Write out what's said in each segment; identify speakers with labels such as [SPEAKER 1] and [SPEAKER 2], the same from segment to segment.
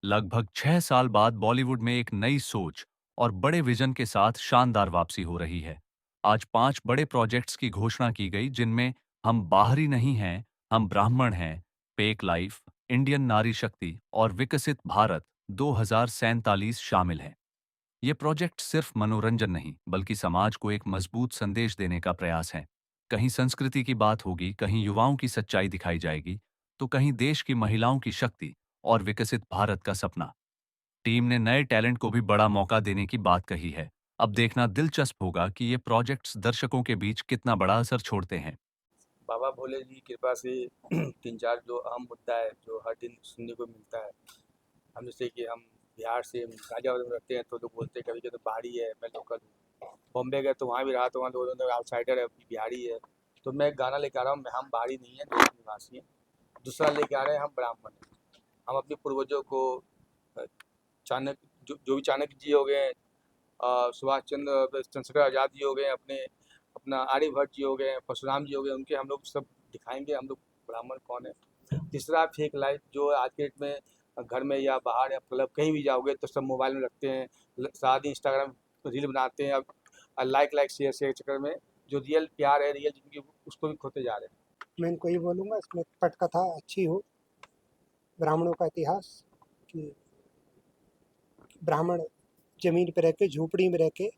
[SPEAKER 1] लगभग 6 साल बाद बॉलीवुड में एक नई सोच और बड़े विजन के साथ शानदार वापसी हो रही है। आज 5 बड़े प्रोजेक्ट्स की घोषणा की गई, जिनमें हम बाहरी नहीं हैं, हम ब्राह्मण हैं, पेक लाइफ, इंडियन नारी शक्ति और विकसित भारत 2047 शामिल हैं। ये प्रोजेक्ट सिर्फ मनोरंजन नहीं, बल्कि समाज को एक मजबूत संदेश देने का प्रयास है। कहीं संस्कृति की बात होगी, कहीं युवाओं की सच्चाई दिखाई जाएगी, तो कहीं देश की महिलाओं की शक्ति और विकसित भारत का सपना। टीम ने नए टैलेंट को भी बड़ा मौका देने की बात कही है। अब देखना दिलचस्प होगा कि ये प्रोजेक्ट्स दर्शकों के बीच कितना बड़ा असर छोड़ते हैं।
[SPEAKER 2] बाबा भोले जी की कृपा से 3-4 जो अहम मुद्दा है, जो हर दिन सुनने को मिलता है। हम जैसे कि हम बिहार से गाज़ियाबाद में रहते हैं, तो लोग बोलते हैं कभी कि तो बाहरी है, मैं लोकल हूँ। बॉम्बे गए तो वहाँ भी रहा, तो वहाँ लोग आउटसाइडर है, बिहारी है। तो मैं एक गाना लेके आ रहा हूँ, हम बाहरी नहीं हैं, देश निवासी हैं। दूसरा लेके आ रहे हैं, हम ब्राह्मण हैं। हम अपने पूर्वजों को अ, चाणक्य जो भी चाणक्य जी हो गए, सुभाष चंद्र चंद्रशेखर आज़ाद जी हो गए, अपने अपना आर्यभट्ट जी हो गए, परशुराम जी हो गए, उनके हम लोग सब दिखाएंगे हम लोग ब्राह्मण कौन है। तीसरा फेक लाइफ, जो आज के डेट में घर में या बाहर या क्लब कहीं भी जाओगे तो सब मोबाइल में रखते हैं, सारा दिन इंस्टाग्राम रील बनाते हैं। अब लाइक लाइक शेयर शेयर के चक्कर में जो रियल प्यार है, रियल जिंदगी, उसको भी खोते जा रहे हैं।
[SPEAKER 3] मैं इनको ये बोलूँगा, इसमें पटकथा अच्छी हो, ब्राह्मणों का इतिहास, कि ब्राह्मण जमीन पर रह के, झोपड़ी में रह के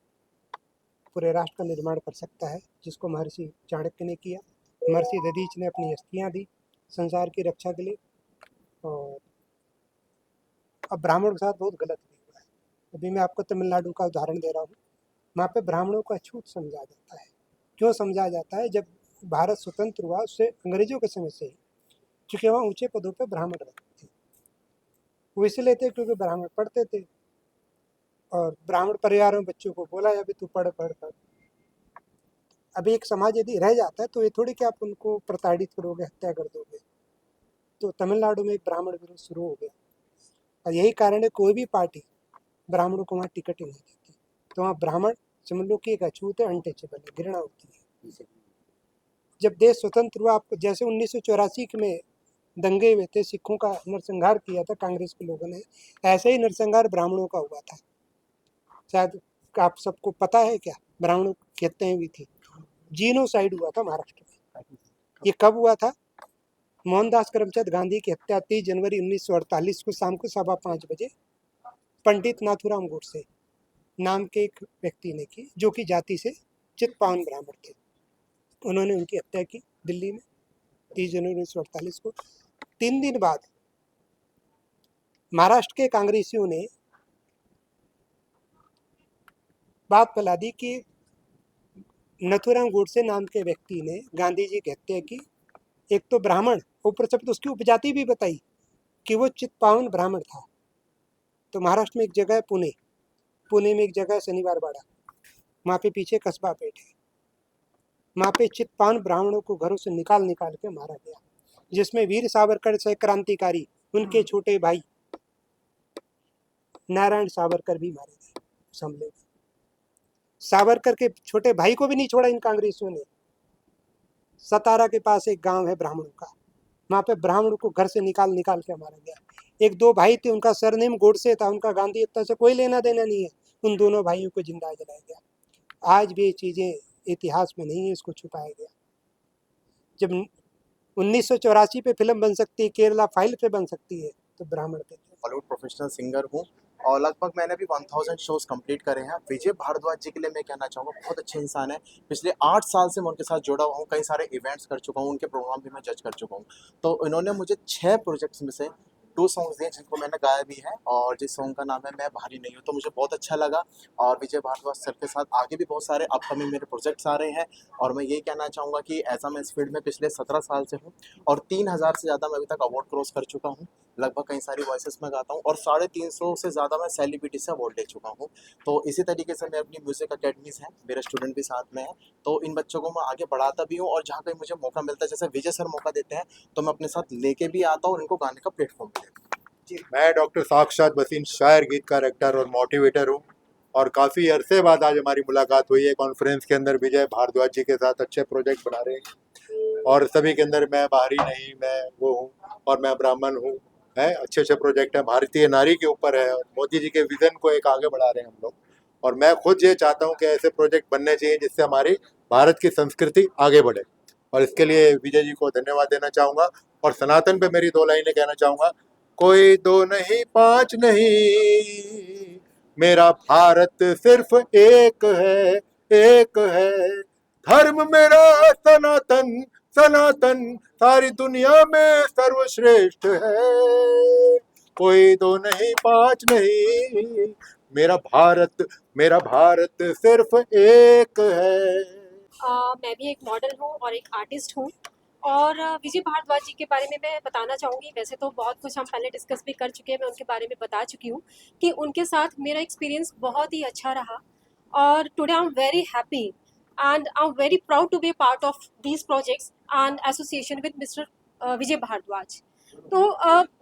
[SPEAKER 3] पूरे राष्ट्र का निर्माण कर सकता है, जिसको महर्षि चाणक्य ने किया। महर्षि दधीच ने अपनी अस्थियाँ दी संसार की रक्षा के लिए। और अब ब्राह्मणों के साथ बहुत गलत भी हुआ है। अभी मैं आपको तमिलनाडु का उदाहरण दे रहा हूँ। वहाँ पे ब्राह्मणों को अछूत समझा जाता है। क्यों समझा जाता है? जब भारत स्वतंत्र हुआ, उससे अंग्रेजों के समय से ही, चूँकि वहाँ ऊँचे पदों पे ब्राह्मण रहते थे, वो इसलिए थे क्योंकि ब्राह्मण पढ़ते थे, और ब्राह्मण परिवार में बच्चों को बोला अभी तू पढ़ पढ़ पढ़। अभी एक समाज यदि रह जाता है तो ये थोड़ी कि आप उनको प्रताड़ित करोगे, हत्या कर दोगे। तो तमिलनाडु में एक ब्राह्मण विरोध शुरू हो गया, और यही कारण है कोई भी पार्टी ब्राह्मणों को वहाँ टिकट ही नहीं देती। तो वहाँ ब्राह्मण समझ लो कि एक अछूत है, अनटचेबल है, घृणा होती है। जब देश स्वतंत्र हुआ, आपको जैसे 1984 में दंगे हुए थे, सिखों का नरसंहार किया था कांग्रेस के लोगों ने, ऐसे ही नरसंहार ब्राह्मणों का हुआ था। शायद आप सबको पता है क्या? ब्राह्मणों की हत्याएं हुई थी, जीनोसाइड हुआ था महाराष्ट्र में। ये कब हुआ था? मोहनदास करमचंद गांधी की हत्या 30 जनवरी 1948 को शाम को 5:15 बजे पंडित नाथूराम गोडसे नाम के एक व्यक्ति ने की, जो कि जाति से चित्पावन ब्राह्मण थे। उन्होंने उनकी हत्या की दिल्ली में 30 जनवरी 1948 को। 3 दिन बाद महाराष्ट्र के कांग्रेसियों ने बात फैला दी कि नथुराम गोडसे नाम के व्यक्ति ने गांधी जी की हत्या की। एक तो ब्राह्मण, ऊपर से उसकी उपजाति भी बताई कि वो चित्पावन ब्राह्मण था। तो महाराष्ट्र में एक जगह है पुणे में एक जगह है शनिवार बाड़ा, वहाँ पे पीछे कस्बा पेट है। वहाँ पे चित्पावन ब्राह्मणों को घरों से निकाल निकाल के मारा गया, जिसमें वीर सावरकर से क्रांतिकारी, उनके छोटे भाई नारायण सावरकर भी मारे गए उस हमले में। सावरकर के छोटे भाई को भी नहीं छोड़ा इन कांग्रेसियों ने। सतारा के पास एक गांव है ब्राह्मणों का, वहाँ पे ब्राह्मणों को घर से निकाल निकाल के मारा गया। एक दो भाई थे, उनका सरनेम गोडसे था, उनका गांधी हत्या से कोई लेना देना नहीं है। उन दोनों भाइयों को जिंदा जलाया गया। आज भी ये चीज़ें इतिहास में नहीं है, इसको छुपाया गया। जब 1984 पे फिल्म बन सकती है, केरला फाइल पे बन सकती है, तो ब्राह्मण पे
[SPEAKER 4] बॉलीवुड प्रोफेशनल सिंगर हूँ और लगभग मैंने भी 1000 शोज कंप्लीट करे हैं। विजय भारद्वाज जी के लिए मैं कहना चाहूँगा, बहुत अच्छे इंसान है। पिछले 8 साल से मैं उनके साथ जुड़ा हुआ हूँ, कई सारे इवेंट्स कर चुका हूँ, उनके प्रोग्राम भी मैं जज कर चुका हूँ। तो इन्होंने मुझे 6 प्रोजेक्ट्स में से 2 सॉन्ग्स दिए जिनको मैंने गाया भी है, और जिस सॉन्ग का नाम है मैं बाहरी नहीं हूँ, तो मुझे बहुत अच्छा लगा। और विजय भारद्वाज सर के साथ आगे भी बहुत सारे अपकमिंग मेरे प्रोजेक्ट्स आ रहे हैं। और मैं यही कहना चाहूँगा कि ऐसा मैं इस फील्ड में पिछले 17 साल से हूँ, और 3000 से ज़्यादा मैं अभी तक अवार्ड क्रॉस कर चुका हूँ। लगभग कई सारी वॉइसेस में गाता हूँ, और 350 से ज़्यादा मैं सेलिब्रिटी से अवार्ड ले चुका हूँ। तो इसी तरीके से मैं अपनी म्यूज़िक अकेडमीज हैं, मेरे स्टूडेंट भी साथ में हैं, तो इन बच्चों को मैं आगे बढ़ाता भी हूँ, और जहाँ कहीं मुझे मौका मिलता है, जैसे विजय सर मौका देते हैं, तो मैं अपने साथ लेके भी आता हूँ और इनको गाने का प्लेटफॉर्म भी देता हूँ।
[SPEAKER 5] मैं डॉक्टर साक्षात वसीम, शायर, गीतकार, एक्टर और मोटिवेटर हूँ। और काफ़ी अरसे बाद आज हमारी मुलाकात हुई है कॉन्फ्रेंस के अंदर। विजय भारद्वाज जी के साथ अच्छे प्रोजेक्ट बना रहे हैं, और सभी के अंदर मैं बाहरी नहीं, मैं वो हूँ और मैं ब्राह्मण हूँ। है, अच्छे अच्छे प्रोजेक्ट हैं, भारतीय नारी के ऊपर है और मोदी जी के विजन को एक आगे बढ़ा रहे हैं हम लोग। और मैं खुद ये चाहता हूँ कि ऐसे प्रोजेक्ट बनने चाहिए जिससे हमारी भारत की संस्कृति आगे बढ़े, और इसके लिए विजय जी को धन्यवाद देना चाहूँगा। और सनातन पे मेरी दो लाइनें कहना चाहूँगा। कोई दो नहीं पांच नहीं, मेरा भारत सिर्फ एक है, एक है। धर्म मेरा सनातन, सनातन सारी दुनिया में सर्वश्रेष्ठ है। कोई दो नहीं पांच नहीं, मेरा भारत, मेरा भारत सिर्फ एक है।
[SPEAKER 6] मैं भी एक मॉडल हूँ और एक आर्टिस्ट हूँ और विजय भारद्वाज जी के बारे में मैं बताना चाहूँगी। वैसे तो बहुत कुछ हम पहले डिस्कस भी कर चुके हैं, मैं उनके बारे में बता चुकी हूँ कि उनके साथ मेरा एक्सपीरियंस बहुत ही अच्छा रहा और today I am very happy and I am very proud to be a part of these projects and association with mister Vijay Bharadwaj. तो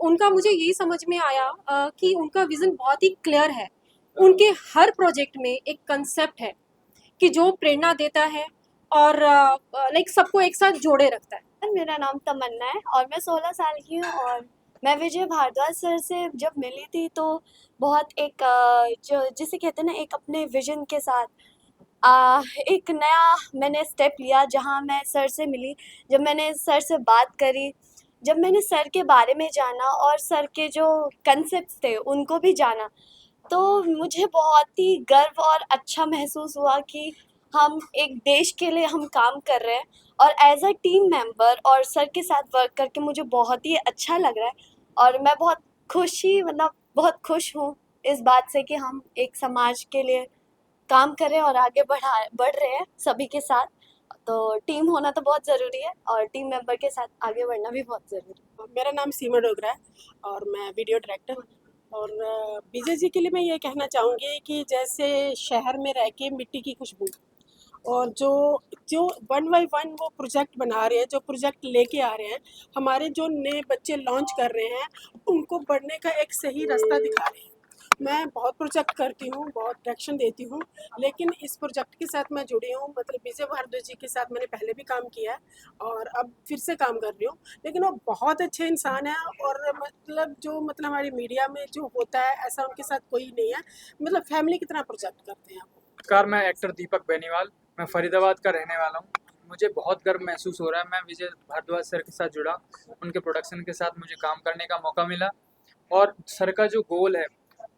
[SPEAKER 6] उनका मुझे यही समझ में आया कि उनका विज़न बहुत ही क्लियर है। उनके हर प्रोजेक्ट में एक कंसेप्ट है कि जो प्रेरणा देता है और लाइक सबको एक साथ जोड़े रखता है।
[SPEAKER 7] मेरा नाम तमन्ना है और मैं 16 साल की हूँ और मैं विजय भारद्वाज सर से जब मिली थी तो बहुत एक जो जिसे कहते हैं ना एक अपने विजन के साथ एक नया मैंने स्टेप लिया जहाँ मैं सर से मिली, जब मैंने सर से बात करी, जब मैंने सर के बारे में जाना और सर के जो कंसेप्ट्स थे उनको भी जाना, तो मुझे बहुत ही गर्व और अच्छा महसूस हुआ कि हम एक देश के लिए हम काम कर रहे हैं और एज अ टीम मेंबर और सर के साथ वर्क करके मुझे बहुत ही अच्छा लग रहा है और मैं बहुत खुश हूँ इस बात से कि हम एक समाज के लिए काम कर रहे हैं और आगे बढ़ रहे हैं सभी के साथ। तो टीम होना तो बहुत ज़रूरी है और टीम मेंबर के साथ आगे बढ़ना भी बहुत ज़रूरी है।
[SPEAKER 8] मेरा नाम सीमा डोगरा है और मैं वीडियो डायरेक्टर हूँ और विजय जी के लिए मैं ये कहना चाहूँगी कि जैसे शहर में रह के मिट्टी की खुशबू और जो जो वन बाय वन वो प्रोजेक्ट बना रहे हैं, जो प्रोजेक्ट लेके आ रहे हैं, हमारे जो नए बच्चे लॉन्च कर रहे हैं उनको बढ़ने का एक सही रास्ता दिखा रहे हैं। मैं बहुत प्रोजेक्ट करती हूँ, बहुत डायरेक्शन देती हूँ, लेकिन इस प्रोजेक्ट के साथ मैं जुड़ी हूँ। मतलब विजय भारद्वाज जी के साथ मैंने पहले भी काम किया है और अब फिर से काम कर रही हूँ, लेकिन वो बहुत अच्छे इंसान हैं और मतलब हमारी मीडिया में जो होता है ऐसा उनके साथ कोई नहीं है। मतलब फैमिली की तरह प्रोजेक्ट करते हैं।
[SPEAKER 9] नमस्कार, मैं एक्टर दीपक बेनीवाल, मैं फरीदाबाद का रहने वाला हूँ। मुझे बहुत गर्व महसूस हो रहा है, मैं विजय भारद्वाज सर के साथ जुड़ा, उनके प्रोडक्शन के साथ मुझे काम करने का मौका मिला और सर का जो गोल है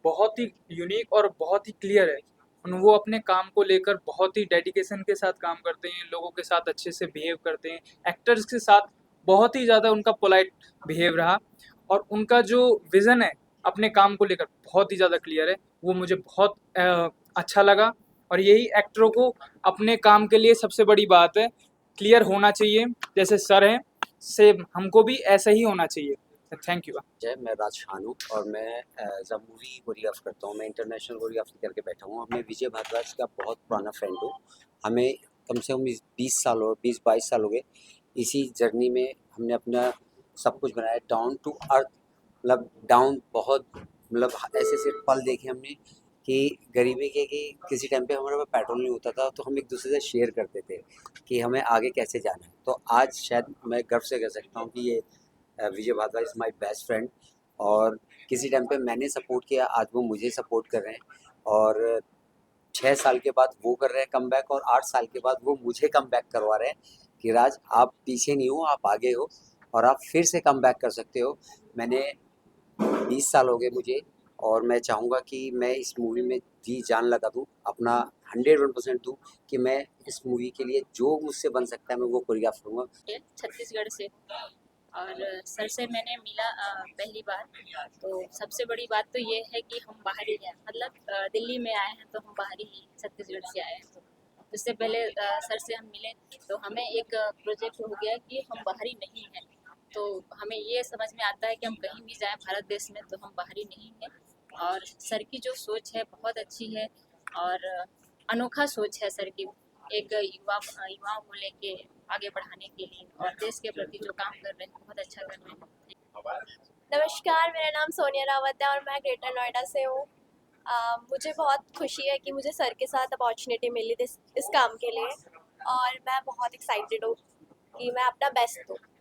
[SPEAKER 9] बहुत ही यूनिक और बहुत ही क्लियर है। वो अपने काम को लेकर बहुत ही डेडिकेशन के साथ काम करते हैं, लोगों के साथ अच्छे से बिहेव करते हैं, एक्टर्स के साथ बहुत ही ज़्यादा उनका पोलाइट बिहेव रहा और उनका जो विज़न है अपने काम को लेकर बहुत ही ज़्यादा क्लियर है। वो मुझे बहुत अच्छा लगा और यही एक्टरों को अपने काम के लिए सबसे बड़ी बात है, क्लियर होना चाहिए। जैसे सर हैं, सेम हमको भी ऐसा ही होना चाहिए। Thank you.
[SPEAKER 10] मैं राज शानू और मैं एज अ मूवी कोरियोग्राफ करता हूँ। मैं इंटरनेशनल कोरियोग्राफी करके बैठा हूँ। मैं विजय भारद्वाज का बहुत पुराना फ्रेंड हूँ। हमें कम से कम 20-22 साल हो गए। इसी जर्नी में हमने अपना सब कुछ बनाया डाउन टू अर्थ, मतलब डाउन बहुत, मतलब ऐसे ऐसे पल देखे हमने कि गरीबी के कि किसी टाइम पे हमारे पास पेट्रोल नहीं होता था तो हम एक दूसरे से शेयर करते थे कि हमें आगे कैसे जाना है। तो आज शायद मैं गर्व से कह सकता हूँ कि ये Vijay Bharadwaj is my best friend और किसी टाइम पे मैंने सपोर्ट किया, आज वो मुझे सपोर्ट कर रहे हैं और 6 साल के बाद वो कर रहे हैं कम बैक और 8 साल के बाद वो मुझे कम बैक करवा रहे हैं कि राज आप पीछे नहीं हो, आप आगे हो और आप फिर से कम बैक कर सकते हो। मैंने 20 साल हो गए मुझे और मैं चाहूँगा कि मैं इस मूवी में जी जान लगा दूँ, अपना 101% दूँ कि मैं इस मूवी के लिए जो मुझसे बन सकता है मैं वो कोरियोग्राफ करूँगा।
[SPEAKER 11] छत्तीसगढ़ से और सर से मैंने मिला पहली बार, तो सबसे बड़ी बात तो ये है कि हम बाहरी हैं, मतलब दिल्ली में आए हैं तो हम बाहरी ही छत्तीसगढ़ से आए हैं। तो उससे पहले सर से हम मिले तो हमें एक प्रोजेक्ट हो गया कि हम बाहरी नहीं हैं। तो हमें ये समझ में आता है कि हम कहीं भी जाएं भारत देश में तो हम बाहरी नहीं हैं और सर की जो सोच है बहुत अच्छी है और अनोखा सोच है सर की, एक युवाओं को लेके आगे बढ़ाने के लिए और देश के प्रति जो काम कर रहे हैं बहुत अच्छा कर रहे हैं।
[SPEAKER 7] नमस्कार, मेरा नाम सोनिया रावत है और मैं ग्रेटर नोएडा से हूँ। मुझे बहुत खुशी है कि मुझे सर के साथ अपॉर्चुनिटी मिली इस काम के लिए और मैं बहुत एक्साइटेड हूँ कि मैं अपना बेस्ट दूँ।